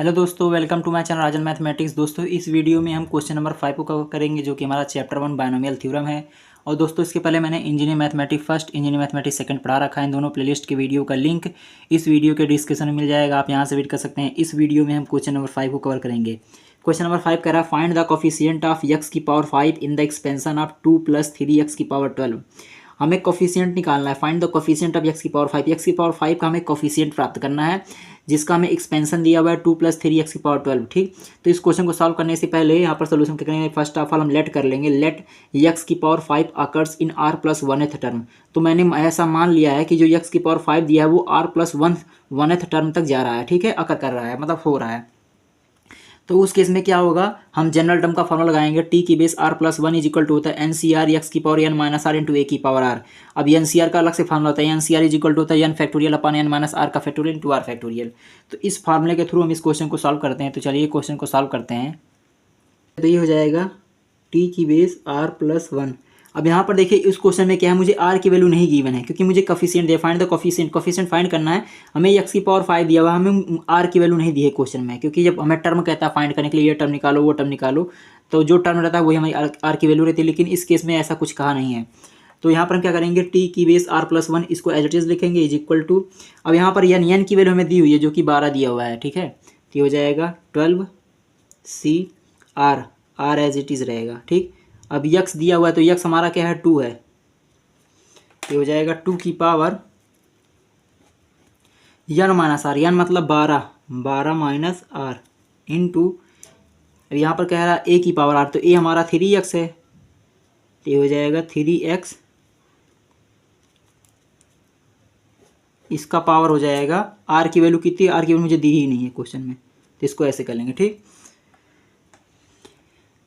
Hello दोस्तों, welcome to my channel Rajan mathematics. दोस्तों इस वीडियो में हम क्वेश्चन नंबर 5 को कवर करेंगे, जो कि हमारा चैप्टर 1 बायनोमियल थ्योरम है। और दोस्तों इसके पहले मैंने engineering mathematics first, engineering mathematics second पढ़ा रखा है। इन दोनों प्लेलिस्ट के वीडियो का लिंक इस वीडियो के डिस्क्रिप्शन में मिल जाएगा, आप यहाँ से रीड कर सकते हैं। इस वीडियो में हम क्वेश्चन नंबर 5 को कवर करेंगे। क्वेश्चन नंबर 5 कह रहा है find the coefficient of x की power 5 in the expansion of 2 + 3x की पावर 12। हमें कोफिशिएंट निकालना है। Find the coefficient of x की पावर 5। x की पावर 5 का हमें कोफिशिएंट प्राप्त करना है, जिसका हमें एक्सपेंशन दिया हुआ है 2 + 3x की पावर 12। ठीक, तो इस क्वेश्चन को सॉल्व करने से पहले यहाँ पर सोल्यूशन क्या करेंगे, फर्स्ट ऑफ ऑल हम लेट कर लेंगे। लेट x की power 5 occurs in r + 1th term. तो मैंने ऐसा मान लिया है कि जो x की पावर 5 दिया है वो r + 1th टर्म तक जा रहा है। ठीक है, अकर कर रहा है, मतलब हो रहा है। तो उस केस में क्या होगा, हम जनरल टर्म का फॉर्मूला लगाएंगे। टी की बेस r + 1 इक्वल टू होता है एन सी आर एक्स की power n - r into a की पावर r। अब एन सी आर का अलग से फॉर्मूला होता है, n C r equal to होता है n factorial upon n - r का फैक्टोरियल इंटू r फैक्टोरियल। तो इस फार्मूले के थ्रू हम इस क्वेश्चन को सॉल्व करते हैं। तो चलिए क्वेश्चन को सॉल्व करते हैं। तो ये हो जाएगा टी की बेस r + 1। अब यहाँ पर देखिए इस क्वेश्चन में क्या है, मुझे r की वैल्यू नहीं गिवन है, क्योंकि मुझे कोफिशिएंट दिया। फाइंड द कोफिशिएंट फाइंड करना है। हमें x की पावर 5 दिया हुआ, हमें r की वैल्यू नहीं दी है क्वेश्चन में, क्योंकि जब हमें टर्म कहता है फाइंड करने के लिए ये टर्म निकालो वो टर्म निकालो, तो जो टर्म रहता है वही हमारी r की वैल्यू रहती है। लेकिन इस केस में ऐसा कुछ कहा नहीं है। तो यहाँ पर हम क्या करेंगे, टी की बेस r + 1 इसको एज इट इज लिखेंगे इज इक्वल टू। अब यहाँ पर n की वैल्यू हमें दी हुई है, जो कि 12 दिया हुआ है। ठीक है, तो ये हो जाएगा 12 C r as it is रहेगा। ठीक, अब यक्स दिया हुआ है, तो यक्स हमारा क्या है 2 है। ये हो जाएगा 2 की पावर n - r, n मतलब 12 माइनस r इंटू, यहाँ पर कह रहा है a की पावर r, तो a हमारा 3x है। तो ये हो जाएगा 3x, इसका पावर हो जाएगा r की वैल्यू कितनी, r की वैल्यू मुझे दी ही नहीं है क्वेश्चन में, तो इसको ऐसे कर लेंगे। ठीक,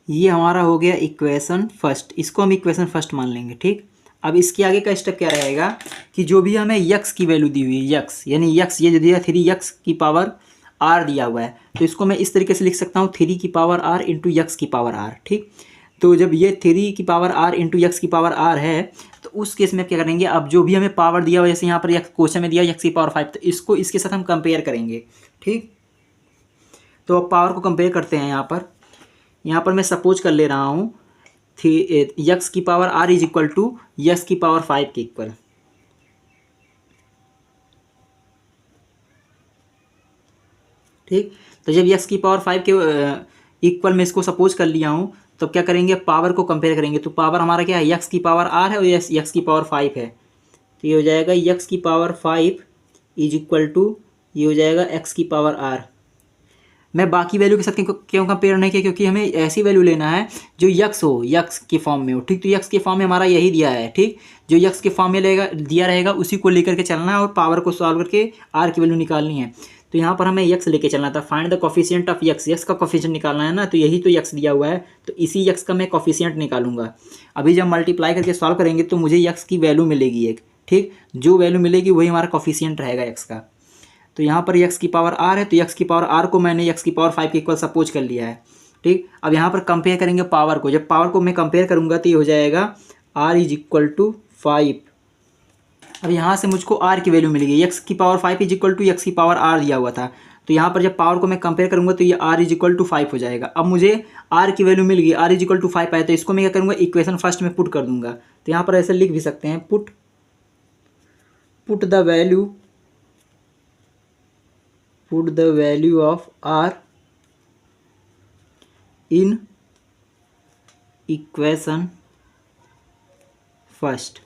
ये हमारा हो गया इक्वेशन फर्स्ट, इसको हम इक्वेशन फर्स्ट मान लेंगे। ठीक, अब इसके आगे का स्टेप क्या रहेगा कि जो भी हमें यक्स की वैल्यू दी हुई है, यक्स यानी यक्स ये जो दिया 3x की पावर r दिया हुआ है, तो इसको मैं इस तरीके से लिख सकता हूँ 3 की पावर r इंटू यक्स की पावर r। ठीक, तो जब ये 3 की पावर r इंटू यक्स की पावर r है, तो उस केस में क्या करेंगे, अब जो भी हमें पावर दिया हुआ, जैसे यहाँ पर क्वेश्चन में दिया यक्स की पावर 5, तो इसको इसके साथ हम कंपेयर करेंगे। ठीक, तो अब पावर को कंपेयर करते हैं। यहाँ पर मैं सपोज कर ले रहा हूँ यक्स की power r is equal to x की पावर 5 के इक्वल। ठीक, तो जब यक्स की पावर 5 के इक्वल में इसको सपोज कर लिया हूँ, तो क्या करेंगे, पावर को कंपेयर करेंगे। तो पावर हमारा क्या है, यक्स की पावर r है और यक्स की पावर 5 है। तो ये हो जाएगा यक्स की पावर 5 इज इक्वल टू, ये हो जाएगा एक्स की पावर r। मैं बाकी वैल्यू के साथ क्यों कंपेयर नहीं किया, क्योंकि हमें ऐसी वैल्यू लेना है जो यक्स हो, यक्स के फॉर्म में हो। ठीक, तो यक्स के फॉर्म में हमारा यही दिया है। ठीक, जो यक्स के फॉर्म में दिया रहेगा उसी को लेकर के चलना है, और पावर को सॉल्व करके आर की वैल्यू निकालनी है। तो यहाँ पर हमें यक्स लेके चलना था। Find the coefficient of x, x का कोफिशिएंट निकालना है ना, तो यही तो यक्स दिया हुआ है, तो इसी यक्स का मैं कोफिशिएंट निकालूंगा। अभी जब मल्टीप्लाई करके सॉल्व करेंगे तो मुझे यक्स की वैल्यू मिलेगी एक। ठीक, जो वैल्यू मिलेगी वही हमारा कोफिशिएंट रहेगा यक्स का। तो यहाँ पर यक्स की पावर r है, तो यक्स की पावर r को मैंने यक्स की पावर 5 के इक्वल सपोज कर लिया है। ठीक, अब यहाँ पर कंपेयर करेंगे पावर को। जब पावर को मैं कंपेयर करूँगा तो ये हो जाएगा r इज इक्वल टू 5। अब यहाँ से मुझको r की वैल्यू मिलेगी, यक्स की power 5 is equal to x की पावर r दिया हुआ था। तो यहाँ पर जब पावर को मैं कंपेयर करूँगा तो ये r इज इक्वल टू 5 हो जाएगा। अब मुझे r की वैल्यू मिल गई, r इज इक्वल टू 5 आया, तो इसको मैं क्या करूँगा, इक्वेशन फर्स्ट में पुट कर दूंगा। तो यहाँ पर ऐसे लिख भी सकते हैं, put the value of r in equation first.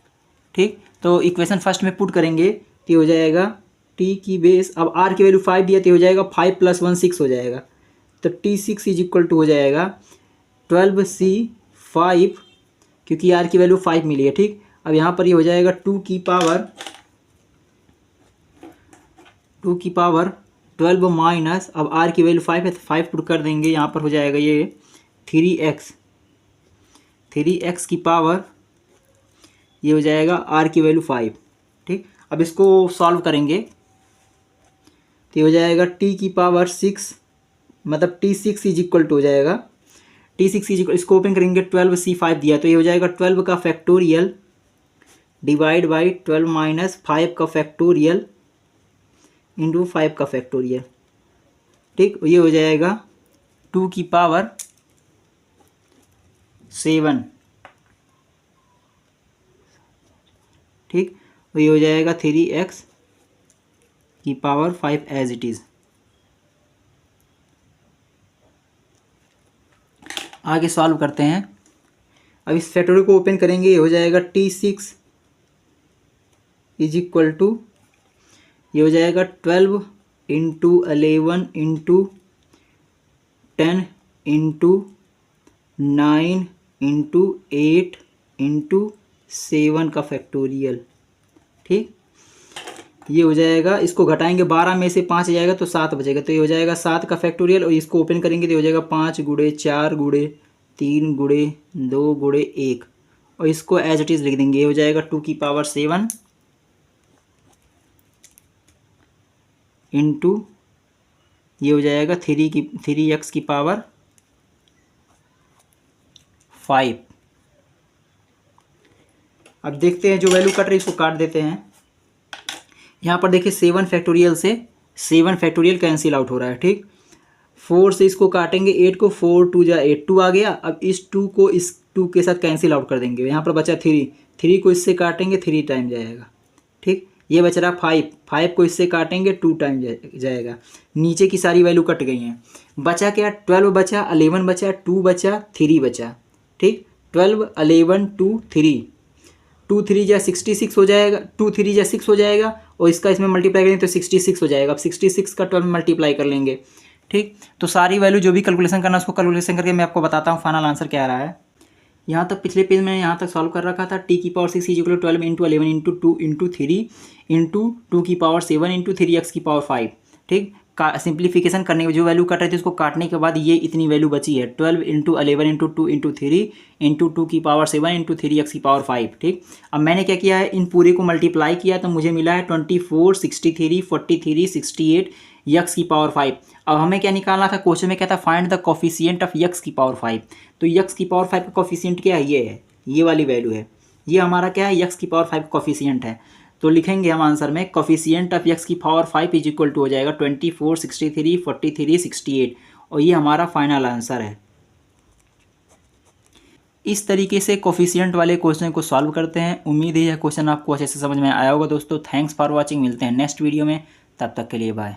ठीक, तो इक्वेशन फर्स्ट में पुट करेंगे तो हो जाएगा t की बेस, अब r की वैल्यू 5 दिया तो हो जाएगा 5 + 1 6 हो जाएगा। तो t6 इज इक्वल टू हो जाएगा 12c5, क्योंकि r की वैल्यू 5 मिली है। ठीक, अब यहाँ पर ये हो जाएगा 2 की पावर 12 माइनस, अब r की वैल्यू 5 है तो 5 पुट कर देंगे, यहाँ पर हो जाएगा ये 3x की पावर, ये हो जाएगा r की वैल्यू 5। ठीक, अब इसको सॉल्व करेंगे तो ये हो जाएगा t की पावर 6, मतलब t6 इज इक्वल टू हो जाएगा t6 इज इक्वल, इसको ओपन करेंगे 12c5 दिया, तो ये हो जाएगा 12 का फैक्टोरियल डिवाइड बाई 12 माइनस 5 का फैक्टोरियल इंटू 5 का फैक्टोरियल। ठीक। ये हो जाएगा 2 की पावर 7, ठीक। और ये हो जाएगा 3x की पावर 5 एज इट इज़। आगे सॉल्व करते हैं। अब इस फैक्टोरियल को ओपन करेंगे, ये हो जाएगा T6 इज इक्वल टू, ये हो जाएगा 12 into 11 into 10 into 9 into 8 into 7 का फैक्टोरियल, ठीक। ये हो जाएगा, इसको घटाएंगे 12 में से 5 जाएगा तो 7 बचेगा, तो ये हो जाएगा 7 का फैक्टोरियल। और इसको ओपन करेंगे तो ये हो जाएगा 5 गुणे 4 गुणे 3 गुणे 2 गुणे 1, और इसको एज इट इज़ लिख देंगे। ये हो जाएगा 2 की पावर 7 इंटू, ये हो जाएगा 3x की पावर 5। अब देखते हैं जो वैल्यू कट रही है इसको काट देते हैं। यहाँ पर देखिए 7 फैक्टोरियल से 7 फैक्टोरियल कैंसिल आउट हो रहा है, ठीक। 4 से इसको काटेंगे, 8 को 4 2 जा 8, 2 आ गया। अब इस 2 को इस 2 के साथ कैंसिल आउट कर देंगे। यहाँ पर बचा 3 को इससे काटेंगे 3 टाइम जाएगा, ठीक। ये बच रहा 5 को इससे काटेंगे 2 टाइम जाएगा। नीचे की सारी वैल्यू कट गई हैं। बचा क्या, 12 बचा, 11 बचा, 2 बचा, 3 बचा, ठीक। 12 11 2 3, 2 3 जा 66 हो जाएगा, 2 3 जा 6 हो जाएगा, और इसका इसमें मल्टीप्लाई करेंगे तो 66 हो जाएगा। अब 66 का 12 मल्टीप्लाई कर लेंगे, ठीक। तो सारी वैल्यू जो भी कैलकुलेशन करना है उसको कैलकुलेशन करके मैं आपको बताता हूँ फाइनल आंसर क्या आ रहा है। यहाँ तक पिछले पेज में यहाँ तक सॉल्व कर रखा था। टी की power 6 equal 12 into 11 into 2 into 3 into 2 की पावर 7 इंटू 3x की पावर 5, ठीक। का सिंप्लीफिकेशन करने के जो वैल्यू कट रही थी उसको काटने के बाद ये इतनी वैल्यू बची है, 12 इंटू 11 इंटू 2 इंटू 3 इंटू 2 की पावर 7 इंटू 3x की पावर 5, ठीक। अब मैंने क्या किया है, इन पूरे को मल्टीप्लाई किया तो मुझे मिला है 24 63 43 68 यक्स की पावर 5। अब हमें क्या निकालना था, क्वेश्चन में क्या था, find the coefficient of x की पावर 5। तो यक्स की पावर 5 का कोफिशिएंट क्या है, ये है, ये वाली वैल्यू है। ये हमारा क्या है, यक्स की पावर 5 कोफिशिएंट है। तो लिखेंगे हम आंसर में कोफिशिएंट ऑफ यक्स की पावर 5 इज इक्वल टू हो जाएगा 24 63 43 68, और ये हमारा फाइनल आंसर है। इस तरीके से कोफिशिएंट वाले क्वेश्चन को सॉल्व करते हैं। उम्मीद है यह क्वेश्चन आपको अच्छे से समझ में आया होगा दोस्तों। थैंक्स फॉर वॉचिंग, मिलते हैं नेक्स्ट वीडियो में, तब तक के लिए बाय।